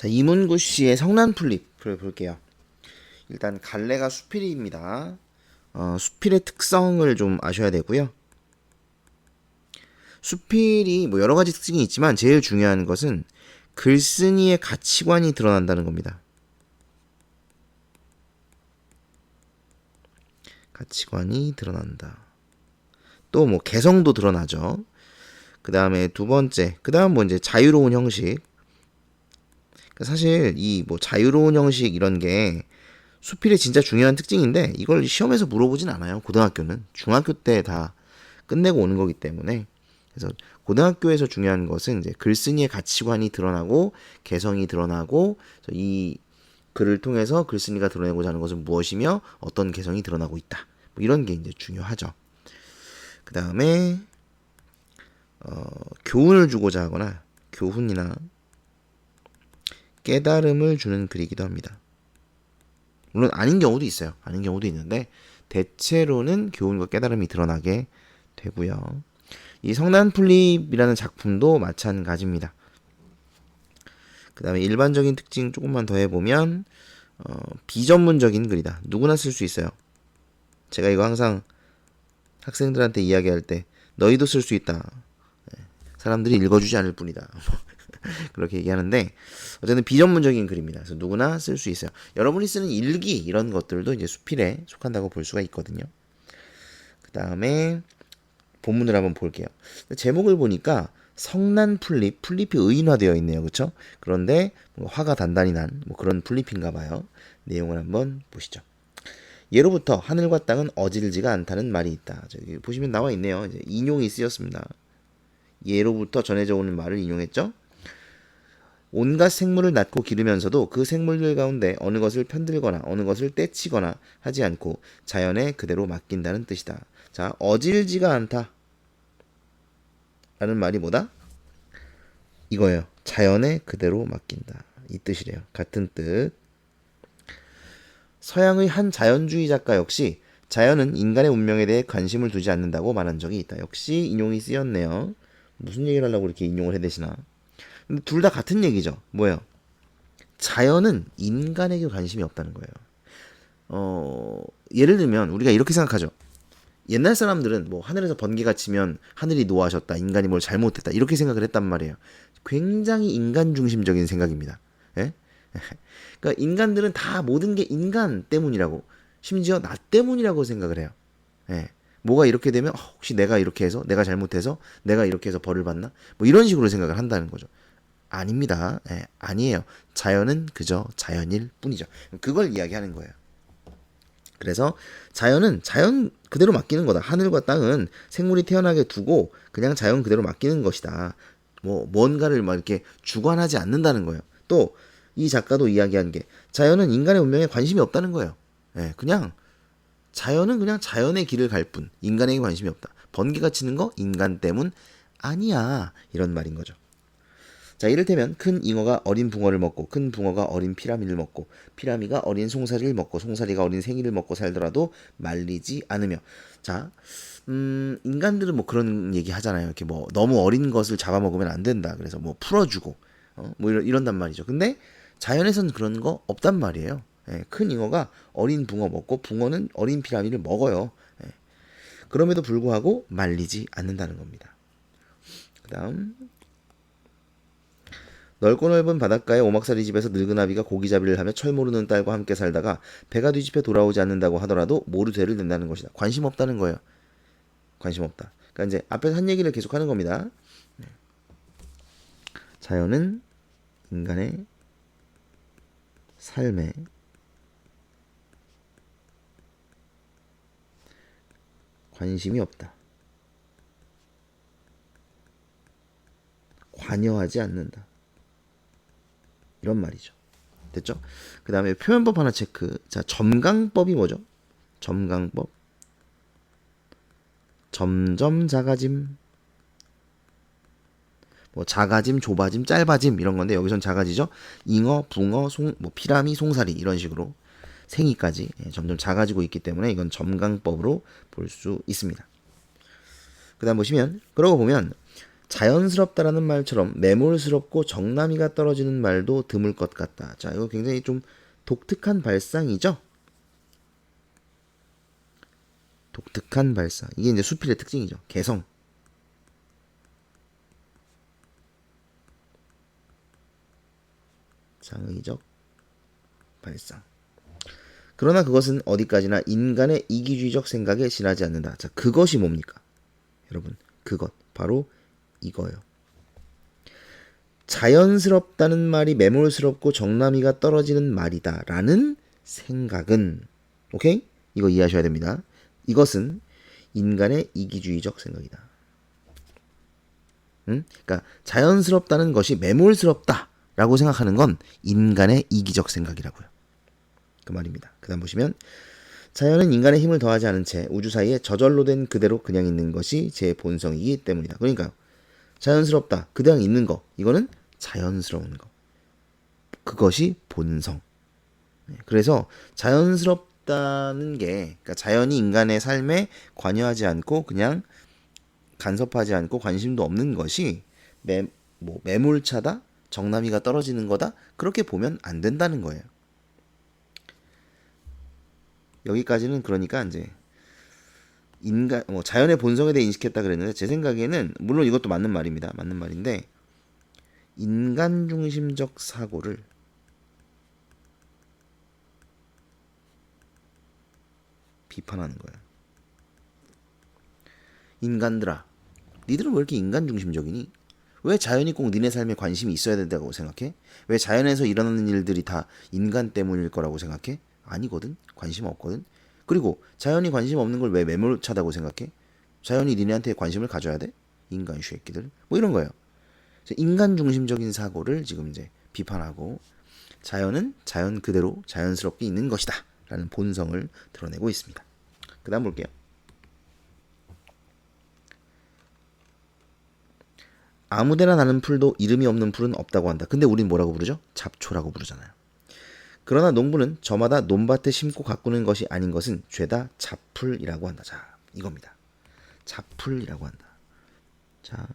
자, 이문구 씨의 성난 풀립을 볼게요. 일단 갈래가 수필입니다. 수필의 특성을 좀 아셔야 되고요. 수필이 뭐 여러 가지 특징이 있지만 제일 중요한 것은 글쓴이의 가치관이 드러난다는 겁니다. 가치관이 드러난다. 또 뭐 개성도 드러나죠. 그 다음에 두 번째, 그 다음 뭐 이제 자유로운 형식. 사실 이 뭐 자유로운 형식 이런 게 수필의 진짜 중요한 특징인데 이걸 시험에서 물어보진 않아요. 고등학교는 중학교 때 다 끝내고 오는 거기 때문에. 그래서 고등학교에서 중요한 것은 이제 글쓴이의 가치관이 드러나고 개성이 드러나고 이 글을 통해서 글쓴이가 드러내고자 하는 것은 무엇이며 어떤 개성이 드러나고 있다. 뭐 이런 게 이제 중요하죠. 그 다음에 교훈을 주고자 하거나 교훈이나 깨달음을 주는 글이기도 합니다. 물론 아닌 경우도 있어요. 아닌 경우도 있는데 대체로는 교훈과 깨달음이 드러나게 되고요. 이 성난풀립이라는 작품도 마찬가지입니다. 그 다음에 일반적인 특징 조금만 더 해보면 비전문적인 글이다. 누구나 쓸 수 있어요. 제가 이거 항상 학생들한테 이야기할 때 너희도 쓸 수 있다. 사람들이 읽어주지 않을 뿐이다. 그렇게 얘기하는데 어쨌든 비전문적인 글입니다. 그래서 누구나 쓸 수 있어요. 여러분이 쓰는 일기 이런 것들도 이제 수필에 속한다고 볼 수가 있거든요. 그 다음에 본문을 한번 볼게요. 제목을 보니까 성난 풀립, 풀립이 의인화되어 있네요. 그렇죠? 그런데 화가 단단히 난 뭐 그런 풀립인가 봐요. 내용을 한번 보시죠. 예로부터 하늘과 땅은 어질지가 않다는 말이 있다. 저기 보시면 나와 있네요. 이제 인용이 쓰였습니다. 예로부터 전해져 오는 말을 인용했죠. 온갖 생물을 낳고 기르면서도 그 생물들 가운데 어느 것을 편들거나 어느 것을 떼치거나 하지 않고 자연에 그대로 맡긴다는 뜻이다. 자, 어질지가 않다 라는 말이 뭐다? 이거예요. 자연에 그대로 맡긴다. 이 뜻이래요. 같은 뜻. 서양의 한 자연주의 작가 역시 자연은 인간의 운명에 대해 관심을 두지 않는다고 말한 적이 있다. 역시 인용이 쓰였네요. 무슨 얘기를 하려고 이렇게 인용을 해대시나. 근데 둘 다 같은 얘기죠. 뭐예요? 자연은 인간에게 관심이 없다는 거예요. 예를 들면 우리가 이렇게 생각하죠. 옛날 사람들은 뭐 하늘에서 번개가 치면 하늘이 노하셨다. 인간이 뭘 잘못했다. 이렇게 생각을 했단 말이에요. 굉장히 인간 중심적인 생각입니다. 예? 그러니까 인간들은 다 모든 게 인간 때문이라고 심지어 나 때문이라고 생각을 해요. 예. 뭐가 이렇게 되면 혹시 내가 이렇게 해서 내가 잘못해서 내가 이렇게 해서 벌을 받나? 뭐 이런 식으로 생각을 한다는 거죠. 아닙니다. 예, 아니에요. 자연은 그저 자연일 뿐이죠. 그걸 이야기하는 거예요. 그래서 자연은 자연 그대로 맡기는 거다. 하늘과 땅은 생물이 태어나게 두고 그냥 자연 그대로 맡기는 것이다. 뭐 뭔가를 막 이렇게 주관하지 않는다는 거예요. 또 이 작가도 이야기한 게 자연은 인간의 운명에 관심이 없다는 거예요. 예, 그냥 자연은 그냥 자연의 길을 갈 뿐. 인간에게 관심이 없다. 번개가 치는 거 인간 때문 아니야. 이런 말인 거죠. 자, 이를테면 큰 잉어가 어린 붕어를 먹고 큰 붕어가 어린 피라미를 먹고 피라미가 어린 송사리를 먹고 송사리가 어린 생이를 먹고 살더라도 말리지 않으며. 자, 인간들은 뭐 그런 얘기 하잖아요. 이렇게 뭐 너무 어린 것을 잡아먹으면 안 된다. 그래서 뭐 풀어주고 뭐 이런단 말이죠. 근데 자연에서는 그런 거 없단 말이에요. 예, 큰 잉어가 어린 붕어 먹고 붕어는 어린 피라미를 먹어요. 예, 그럼에도 불구하고 말리지 않는다는 겁니다. 그 다음 넓고 넓은 바닷가의 오막살이 집에서 늙은 아비가 고기잡이를 하며 철 모르는 딸과 함께 살다가 배가 뒤집혀 돌아오지 않는다고 하더라도 모두 죄를 낸다는 것이다. 관심 없다는 거예요. 관심 없다. 그러니까 이제 앞에서 한 얘기를 계속하는 겁니다. 자연은 인간의 삶에 관심이 없다. 관여하지 않는다. 이런 말이죠. 됐죠? 그 다음에 표현법 하나 체크. 자, 점강법이 뭐죠? 점강법. 점점 작아짐. 뭐 작아짐, 좁아짐, 짧아짐 이런 건데 여기선 작아지죠. 잉어, 붕어, 뭐 피라미, 송사리 이런 식으로 생이까지 점점 작아지고 있기 때문에 이건 점강법으로 볼 수 있습니다. 그다음 보시면 그러고 보면 자연스럽다라는 말처럼 매몰스럽고 정남이가 떨어지는 말도 드물 것 같다. 자, 이거 굉장히 좀 독특한 발상이죠? 독특한 발상. 이게 이제 수필의 특징이죠. 개성. 창의적 발상. 그러나 그것은 어디까지나 인간의 이기주의적 생각에 지나지 않는다. 자, 그것이 뭡니까? 여러분, 그것. 바로 이거예요. 자연스럽다는 말이 매몰스럽고 정남이가 떨어지는 말이다. 라는 생각은, 오케이? 이거 이해하셔야 됩니다. 이것은 인간의 이기주의적 생각이다. 응? 그러니까 자연스럽다는 것이 매몰스럽다. 라고 생각하는 건 인간의 이기적 생각이라고요. 그 말입니다. 그 다음 보시면 자연은 인간의 힘을 더하지 않은 채 우주 사이에 저절로 된 그대로 그냥 있는 것이 제 본성이기 때문이다. 그러니까 자연스럽다. 그냥 있는 거. 이거는 자연스러운 거. 그것이 본성. 그래서 자연스럽다는 게 그러니까 자연이 인간의 삶에 관여하지 않고 그냥 간섭하지 않고 관심도 없는 것이 매몰차다? 정남이가 떨어지는 거다? 그렇게 보면 안 된다는 거예요. 여기까지는 그러니까 이제 인간 자연의 본성에 대해 인식했다 그랬는데 제 생각에는 물론 이것도 맞는 말입니다. 맞는 말인데 인간 중심적 사고를 비판하는 거예요. 인간들아, 니들은 왜 이렇게 인간 중심적이니? 왜 자연이 꼭 니네 삶에 관심이 있어야 된다고 생각해? 왜 자연에서 일어나는 일들이 다 인간 때문일 거라고 생각해? 아니거든. 관심 없거든. 그리고 자연이 관심 없는 걸 왜 매몰차다고 생각해? 자연이 니네한테 관심을 가져야 돼? 인간 쉐끼들. 뭐 이런 거예요. 인간 중심적인 사고를 지금 이제 비판하고 자연은 자연 그대로 자연스럽게 있는 것이다. 라는 본성을 드러내고 있습니다. 그 다음 볼게요. 아무데나 나는 풀도 이름이 없는 풀은 없다고 한다. 근데 우린 뭐라고 부르죠? 잡초라고 부르잖아요. 그러나 농부는 저마다 논밭에 심고 가꾸는 것이 아닌 것은 죄다 잡풀이라고 한다. 자, 이겁니다. 잡풀이라고 한다. 자,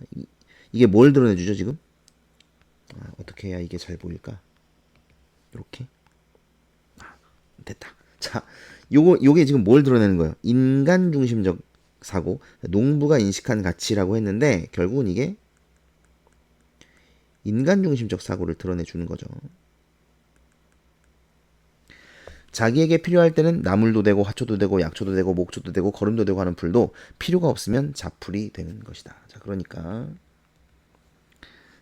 이게 뭘 드러내주죠 지금? 어떻게 해야 이게 잘 보일까? 이렇게. 됐다. 자, 요게 지금 뭘 드러내는 거예요? 인간 중심적 사고, 농부가 인식한 가치라고 했는데 결국은 이게 인간 중심적 사고를 드러내주는 거죠. 자기에게 필요할 때는 나물도 되고 화초도 되고 약초도 되고 목초도 되고 거름도 되고 하는 풀도 필요가 없으면 잡풀이 되는 것이다. 자, 그러니까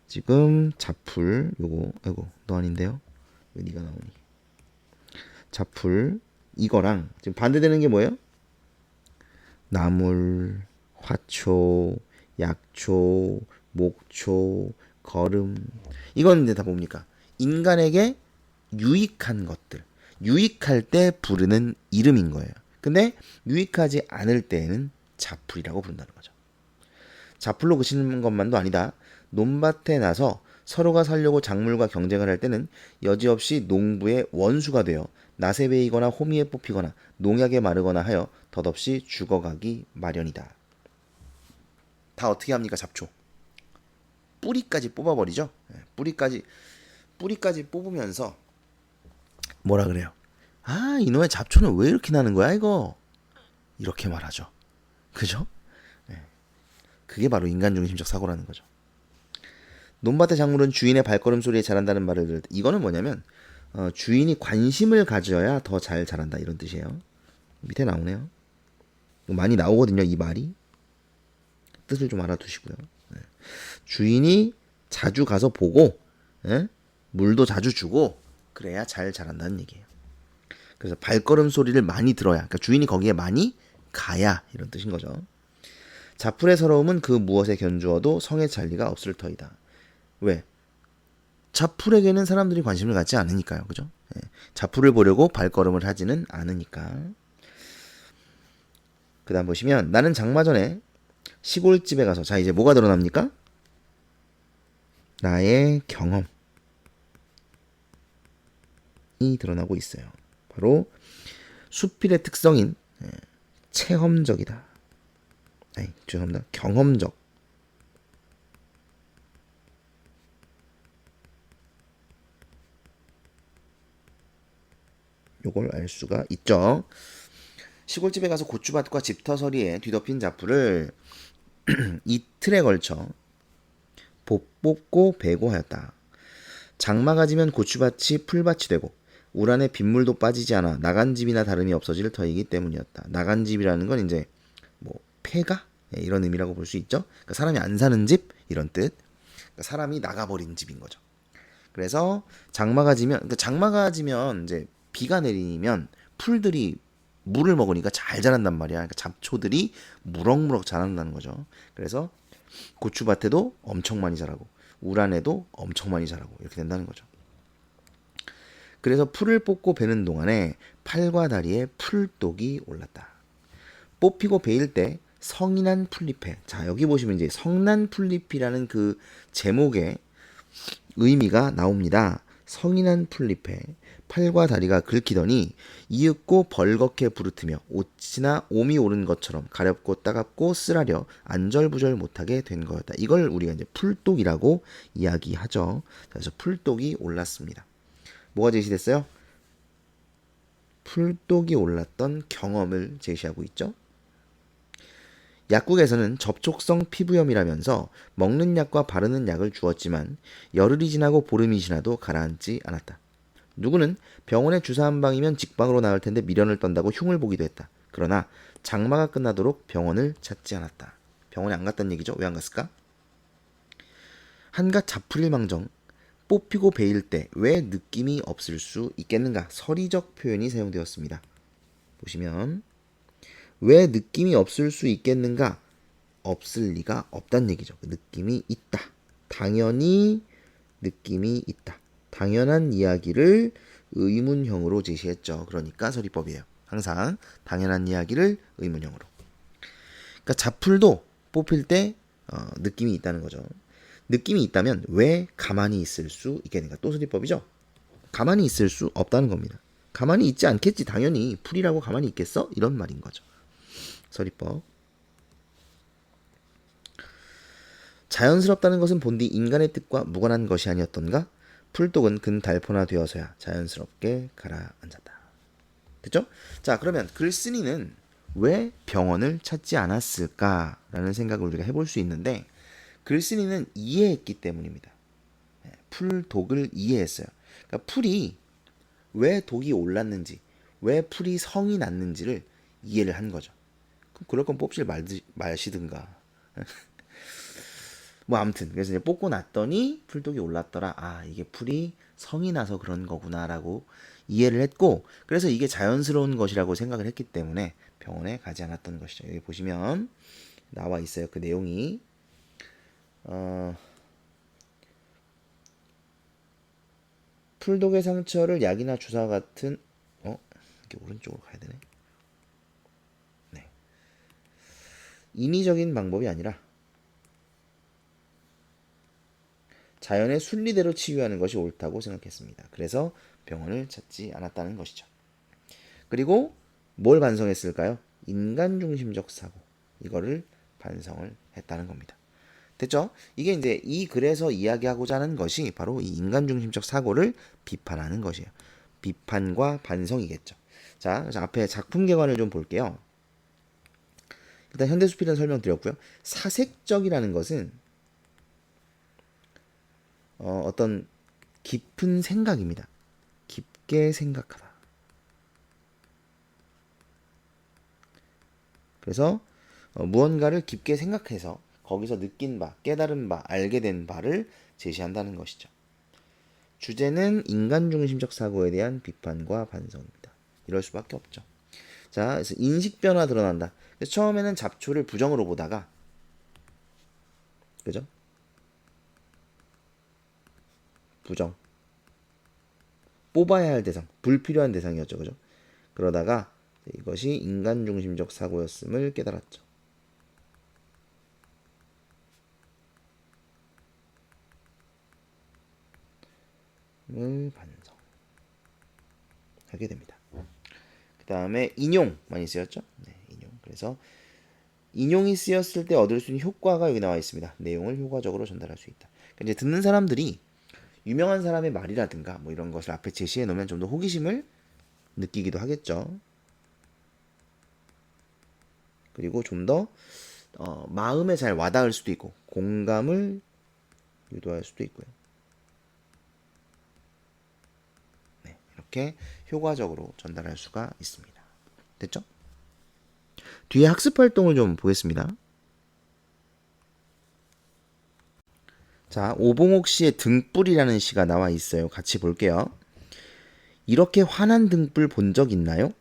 지금 잡풀 요거 아이고 너 아닌데요? 왜 네가 나오니? 잡풀 이거랑 지금 반대되는 게 뭐예요? 나물, 화초, 약초, 목초, 거름. 이건 이제 다 뭡니까? 인간에게 유익한 것들. 유익할 때 부르는 이름인 거예요. 근데 유익하지 않을 때에는 잡풀이라고 부른다는 거죠. 잡풀로 그치는 것만도 아니다. 논밭에 나서 서로가 살려고 작물과 경쟁을 할 때는 여지없이 농부의 원수가 되어 낫에 베이거나 호미에 뽑히거나 농약에 마르거나 하여 덧없이 죽어가기 마련이다. 다 어떻게 합니까? 잡초. 뿌리까지 뽑아버리죠. 뿌리까지 뽑으면서 뭐라 그래요? 아, 이놈의 잡초는 왜 이렇게 나는 거야 이거? 이렇게 말하죠. 그죠? 그게 바로 인간 중심적 사고라는 거죠. 논밭의 작물은 주인의 발걸음 소리에 자란다는 말을 들을 때 이거는 뭐냐면 주인이 관심을 가져야 더 잘 자란다 이런 뜻이에요. 밑에 나오네요. 많이 나오거든요 이 말이. 뜻을 좀 알아두시고요. 주인이 자주 가서 보고 물도 자주 주고 그래야 잘 자란다는 얘기예요. 그래서 발걸음 소리를 많이 들어야, 그러니까 주인이 거기에 많이 가야 이런 뜻인 거죠. 잡풀의 서러움은 그 무엇에 견주어도 성의 잔리가 없을 터이다. 왜? 잡풀에게는 사람들이 관심을 갖지 않으니까요. 그죠? 잡풀을 보려고 발걸음을 하지는 않으니까. 그 다음 보시면 나는 장마 전에 시골집에 가서 자 이제 뭐가 드러납니까? 나의 경험이 드러나고 있어요. 바로 수필의 특성인 체험적이다. 아니, 죄송합니다. 경험적. 요걸 알 수가 있죠. 시골집에 가서 고추밭과 집터서리에 뒤덮인 잡풀을 이틀에 걸쳐 뽑고 베고 하였다. 장마가 지면 고추밭이 풀밭이 되고 울 안에 빗물도 빠지지 않아 나간 집이나 다름이 없어질 터이기 때문이었다. 나간 집이라는 건 이제 뭐 폐가 이런 의미라고 볼 수 있죠. 그러니까 사람이 안 사는 집 이런 뜻. 그러니까 사람이 나가버린 집인 거죠. 그래서 장마가 지면 이제 비가 내리면 풀들이 물을 먹으니까 잘 자란단 말이야. 그러니까 잡초들이 무럭무럭 자란다는 거죠. 그래서 고추밭에도 엄청 많이 자라고 울 안에도 엄청 많이 자라고 이렇게 된다는 거죠. 그래서 풀을 뽑고 베는 동안에 팔과 다리에 풀독이 올랐다. 뽑히고 베일 때 성이 난 풀잎에, 자 여기 보시면 이제 성난 풀잎이라는 그 제목의 의미가 나옵니다. 성이 난 풀잎에 팔과 다리가 긁히더니 이윽고 벌겋게 부르트며 옷이나 옴이 오른 것처럼 가렵고 따갑고 쓰라려 안절부절 못하게 된 거였다. 이걸 우리가 이제 풀독이라고 이야기하죠. 그래서 풀독이 올랐습니다. 뭐가 제시됐어요? 풀독이 올랐던 경험을 제시하고 있죠. 약국에서는 접촉성 피부염이라면서 먹는 약과 바르는 약을 주었지만 열흘이 지나고 보름이 지나도 가라앉지 않았다. 누구는 병원에 주사 한 방이면 직방으로 나을 텐데 미련을 떤다고 흉을 보기도 했다. 그러나 장마가 끝나도록 병원을 찾지 않았다. 병원에 안 갔다는 얘기죠. 왜 안 갔을까? 한갓 잡풀일망정 뽑히고 베일 때 왜 느낌이 없을 수 있겠는가? 서리적 표현이 사용되었습니다. 보시면 왜 느낌이 없을 수 있겠는가? 없을 리가 없다는 얘기죠. 느낌이 있다. 당연히 느낌이 있다. 당연한 이야기를 의문형으로 제시했죠. 그러니까 서리법이에요. 항상 당연한 이야기를 의문형으로. 그러니까 잡풀도 뽑힐 때 느낌이 있다는 거죠. 느낌이 있다면 왜 가만히 있을 수 있겠는가? 또 서리법이죠. 가만히 있을 수 없다는 겁니다. 가만히 있지 않겠지. 당연히 풀이라고 가만히 있겠어? 이런 말인 거죠. 서리법. 자연스럽다는 것은 본디 인간의 뜻과 무관한 것이 아니었던가? 풀독은 근달포나 되어서야 자연스럽게 가라앉았다. 됐죠? 자, 그러면 글쓴이는 왜 병원을 찾지 않았을까라는 생각을 우리가 해볼 수 있는데 글쓴이는 이해했기 때문입니다. 풀독을 이해했어요. 그러니까 풀이 왜 독이 올랐는지, 왜 풀이 성이 났는지를 이해를 한 거죠. 그럼 그럴 건 뽑질 마시든가. 뭐 아무튼 그래서 이제 뽑고 났더니 풀독이 올랐더라. 아 이게 풀이 성이 나서 그런 거구나라고 이해를 했고 그래서 이게 자연스러운 것이라고 생각을 했기 때문에 병원에 가지 않았던 것이죠. 여기 보시면 나와 있어요. 그 내용이 풀독의 상처를 약이나 주사 같은 이렇게 오른쪽으로 가야 되네. 네. 인위적인 방법이 아니라 자연의 순리대로 치유하는 것이 옳다고 생각했습니다. 그래서 병원을 찾지 않았다는 것이죠. 그리고 뭘 반성했을까요? 인간중심적 사고. 이거를 반성을 했다는 겁니다. 됐죠? 이게 이제 이 글에서 이야기하고자 하는 것이 바로 이 인간중심적 사고를 비판하는 것이에요. 비판과 반성이겠죠. 자, 그래서 앞에 작품 개관을 좀 볼게요. 일단 현대수필은 설명드렸고요. 사색적이라는 것은 어떤 깊은 생각입니다. 깊게 생각하다. 그래서 무언가를 깊게 생각해서 거기서 느낀 바, 깨달은 바, 알게 된 바를 제시한다는 것이죠. 주제는 인간중심적 사고에 대한 비판과 반성입니다. 이럴 수밖에 없죠. 자, 그래서 인식 변화 드러난다. 그래서 처음에는 잡초를 부정으로 보다가, 그죠? 부정. 뽑아야 할 대상, 불필요한 대상이었죠. 그죠? 그러다가 이것이 인간중심적 사고였음을 깨달았죠. 을 반성하게 됩니다. 그 다음에 인용 많이 쓰였죠. 네, 인용. 그래서 인용이 쓰였을 때 얻을 수 있는 효과가 여기 나와 있습니다. 내용을 효과적으로 전달할 수 있다. 그러니까 이제 듣는 사람들이 유명한 사람의 말이라든가 뭐 이런 것을 앞에 제시해 놓으면 좀 더 호기심을 느끼기도 하겠죠. 그리고 좀 더 마음에 잘 와닿을 수도 있고 공감을 유도할 수도 있고요. 네, 이렇게 효과적으로 전달할 수가 있습니다. 됐죠? 뒤에 학습 활동을 좀 보겠습니다. 자, 오봉옥 씨의 등불이라는 시가 나와 있어요. 같이 볼게요. 이렇게 환한 등불 본 적 있나요?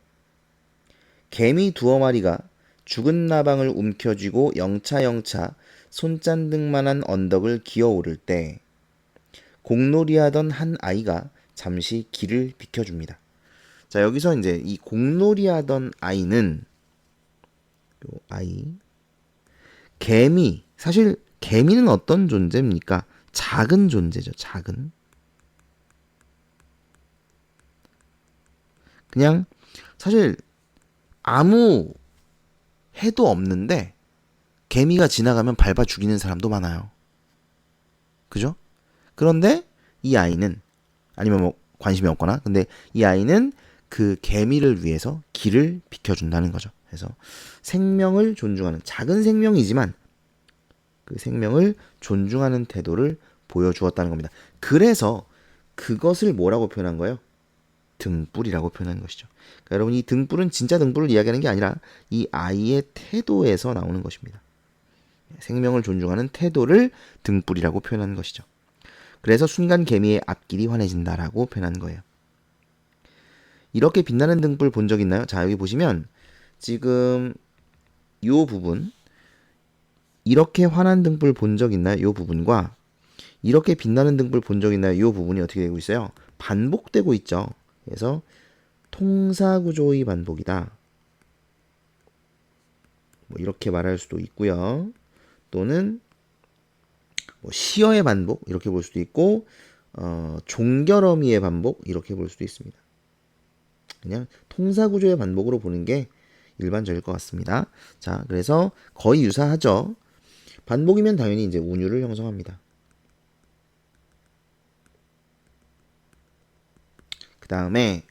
개미 두어 마리가 죽은 나방을 움켜쥐고 영차영차 손잔등만한 언덕을 기어오를 때 공놀이하던 한 아이가 잠시 길을 비켜줍니다. 자, 여기서 이제 이 공놀이하던 아이는 요 아이 개미, 사실 개미는 어떤 존재입니까? 작은 존재죠. 작은. 그냥 사실 아무 해도 없는데 개미가 지나가면 밟아 죽이는 사람도 많아요. 그죠? 그런데 이 아이는 아니면 뭐 관심이 없거나 근데 이 아이는 그 개미를 위해서 길을 비켜준다는 거죠. 그래서 생명을 존중하는 작은 생명이지만 그 생명을 존중하는 태도를 보여주었다는 겁니다. 그래서 그것을 뭐라고 표현한 거예요? 등불이라고 표현한 것이죠. 그러니까 여러분 이 등불은 진짜 등불을 이야기하는 게 아니라 이 아이의 태도에서 나오는 것입니다. 생명을 존중하는 태도를 등불이라고 표현하는 것이죠. 그래서 순간 개미의 앞길이 환해진다라고 표현한 거예요. 이렇게 빛나는 등불 본 적 있나요? 자, 여기 보시면 지금 이 부분 이렇게 환한 등불 본 적 있나요? 이 부분과 이렇게 빛나는 등불 본 적 있나요? 이 부분이 어떻게 되고 있어요? 반복되고 있죠. 그래서 통사구조의 반복이다. 뭐 이렇게 말할 수도 있고요. 또는 뭐 시어의 반복 이렇게 볼 수도 있고 종결어미의 반복 이렇게 볼 수도 있습니다. 그냥 통사구조의 반복으로 보는 게 일반적일 것 같습니다. 자, 그래서 거의 유사하죠. 반복이면 당연히 이제 운율을 형성합니다. 그 다음에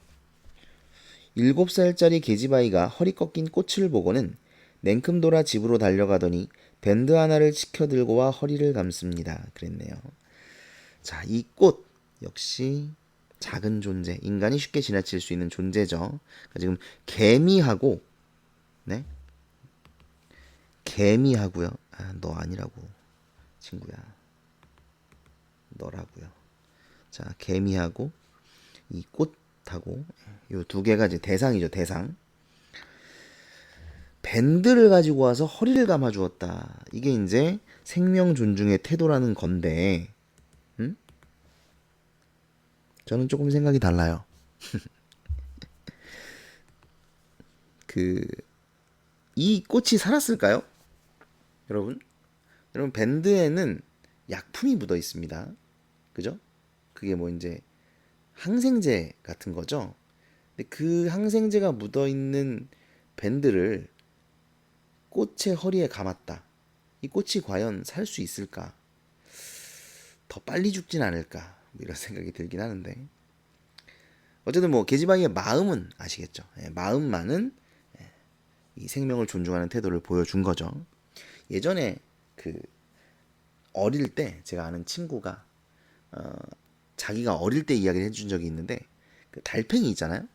7살짜리 계집아이가 허리 꺾인 꽃을 보고는 냉큼 돌아 집으로 달려가더니 밴드 하나를 치켜들고 와 허리를 감습니다. 그랬네요. 자, 이 꽃 역시 작은 존재, 인간이 쉽게 지나칠 수 있는 존재죠. 그러니까 지금 개미하고 네? 개미하고요. 아, 너 아니라고. 친구야. 너라고요. 자, 개미하고 이 꽃하고 요 두 개가 이제 대상이죠. 대상. 밴드를 가지고 와서 허리를 감아 주었다. 이게 이제 생명 존중의 태도라는 건데 저는 조금 생각이 달라요. 이 꽃이 살았을까요? 여러분? 여러분 밴드에는 약품이 묻어 있습니다. 그죠? 그게 뭐 이제 항생제 같은 거죠. 근데 그 항생제가 묻어 있는 밴드를 꽃의 허리에 감았다. 이 꽃이 과연 살 수 있을까? 더 빨리 죽진 않을까? 뭐 이런 생각이 들긴 하는데. 어쨌든 뭐 계집아이의 마음은 아시겠죠? 마음만은 이 생명을 존중하는 태도를 보여준 거죠. 예전에 그 어릴 때 제가 아는 친구가 자기가 어릴 때 이야기를 해준 적이 있는데 그 달팽이 있잖아요.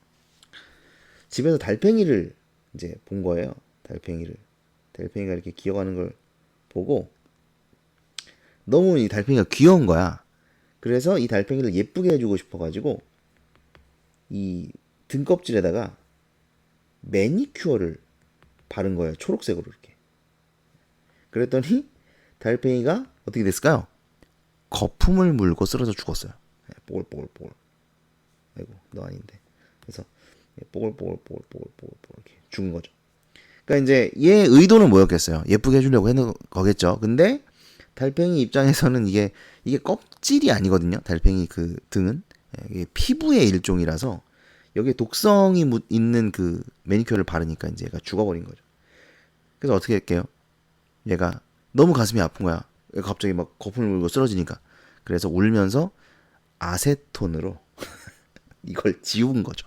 집에서 달팽이를 이제 본 거예요. 달팽이가 이렇게 기어가는 걸 보고 너무 이 달팽이가 귀여운 거야. 그래서 이 달팽이를 예쁘게 해주고 싶어가지고 이 등껍질에다가 매니큐어를 바른 거예요. 초록색으로 이렇게. 그랬더니 달팽이가 어떻게 됐을까요? 거품을 물고 쓰러져 죽었어요. 뽀글뽀글뽀글. 아이고 너 아닌데. 그래서 뽀글뽀글뽀글뽀글 이렇게 죽은 거죠. 그러니까 이제 얘 의도는 뭐였겠어요? 예쁘게 해주려고 했는 거겠죠. 근데 달팽이 입장에서는 이게 껍질이 아니거든요. 달팽이 그 등은 이게 피부의 일종이라서 여기에 독성이 있는 그 매니큐어를 바르니까 이제 얘가 죽어버린 거죠. 그래서 어떻게 할게요? 얘가 너무 가슴이 아픈 거야. 갑자기 막 거품을 물고 쓰러지니까. 그래서 울면서 아세톤으로 이걸 지운 거죠.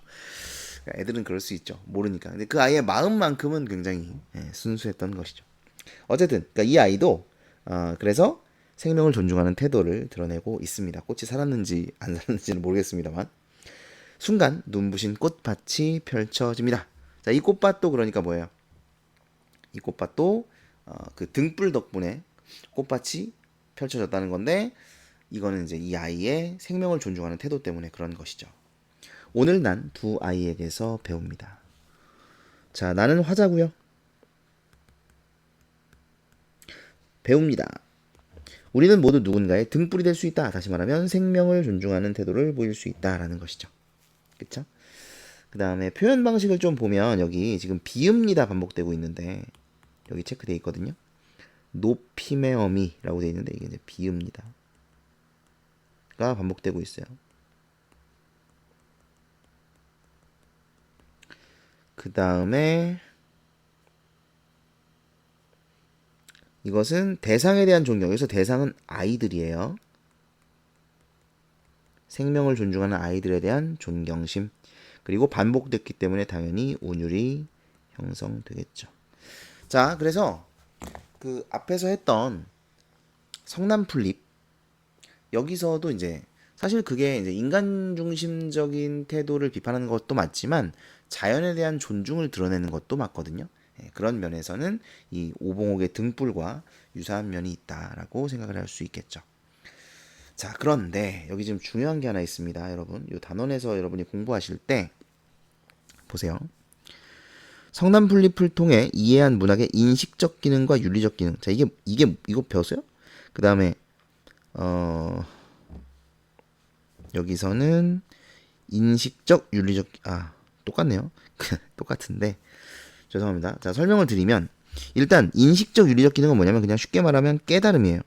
그러니까 애들은 그럴 수 있죠. 모르니까. 근데 그 아이의 마음만큼은 굉장히 순수했던 것이죠. 어쨌든 그러니까 이 아이도 그래서 생명을 존중하는 태도를 드러내고 있습니다. 꽃이 살았는지 안 살았는지는 모르겠습니다만 순간 눈부신 꽃밭이 펼쳐집니다. 자, 이 꽃밭도 그러니까 뭐예요? 이 꽃밭도 그 등불 덕분에 꽃밭이 펼쳐졌다는 건데 이거는 이제 이 아이의 생명을 존중하는 태도 때문에 그런 것이죠. 오늘 난 두 아이에게서 배웁니다. 자, 나는 화자고요. 배웁니다. 우리는 모두 누군가의 등불이 될 수 있다. 다시 말하면 생명을 존중하는 태도를 보일 수 있다라는 것이죠. 그쵸? 그 다음에 표현 방식을 좀 보면 여기 지금 비읍니다 반복되고 있는데 여기 체크되어 있거든요. 높임의 어미라고 되어 있는데 이게 이제 비읍니다가 반복되고 있어요. 그 다음에 이것은 대상에 대한 존경. 여기서 대상은 아이들이에요. 생명을 존중하는 아이들에 대한 존경심. 그리고 반복됐기 때문에 당연히 운율이 형성되겠죠. 자, 그래서 그 앞에서 했던 성남 플립 여기서도 이제 사실 그게 이제 인간 중심적인 태도를 비판하는 것도 맞지만 자연에 대한 존중을 드러내는 것도 맞거든요. 그런 면에서는 이 오봉옥의 등불과 유사한 면이 있다라고 생각을 할 수 있겠죠. 자, 그런데 여기 지금 중요한 게 하나 있습니다, 여러분. 이 단원에서 여러분이 공부하실 때 보세요. 성남플립을 통해 이해한 문학의 인식적 기능과 윤리적 기능. 자, 이거 배웠어요? 그 다음에 여기서는 인식적 윤리적 똑같네요. 똑같은데 죄송합니다. 자, 설명을 드리면 일단 인식적 윤리적 기능은 뭐냐면 그냥 쉽게 말하면 깨달음이에요.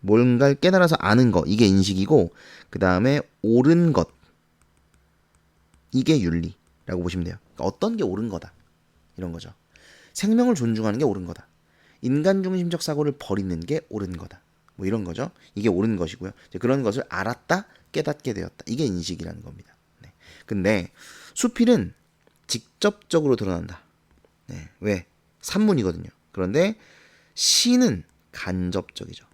뭔가를 깨달아서 아는 거 이게 인식이고 그 다음에 옳은 것 이게 윤리라고 보시면 돼요. 그러니까 어떤 게 옳은 거다 이런 거죠. 생명을 존중하는 게 옳은 거다. 인간 중심적 사고를 버리는 게 옳은 거다. 뭐 이런 거죠. 이게 옳은 것이고요. 이제 그런 것을 알았다, 깨닫게 되었다. 이게 인식이라는 겁니다. 네. 근데 수필은 직접적으로 드러난다. 네. 왜? 산문이거든요. 그런데 시는 간접적이죠.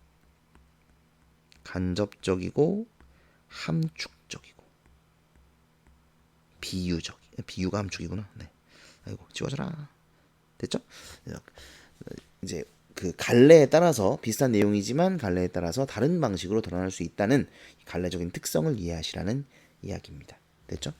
간접적이고 함축적이고 비유가 함축이구나. 네. 아이고 지워져라. 됐죠? 이제 그 갈래에 따라서 비슷한 내용이지만 갈래에 따라서 다른 방식으로 드러날 수 있다는 갈래적인 특성을 이해하시라는 이야기입니다. 됐죠?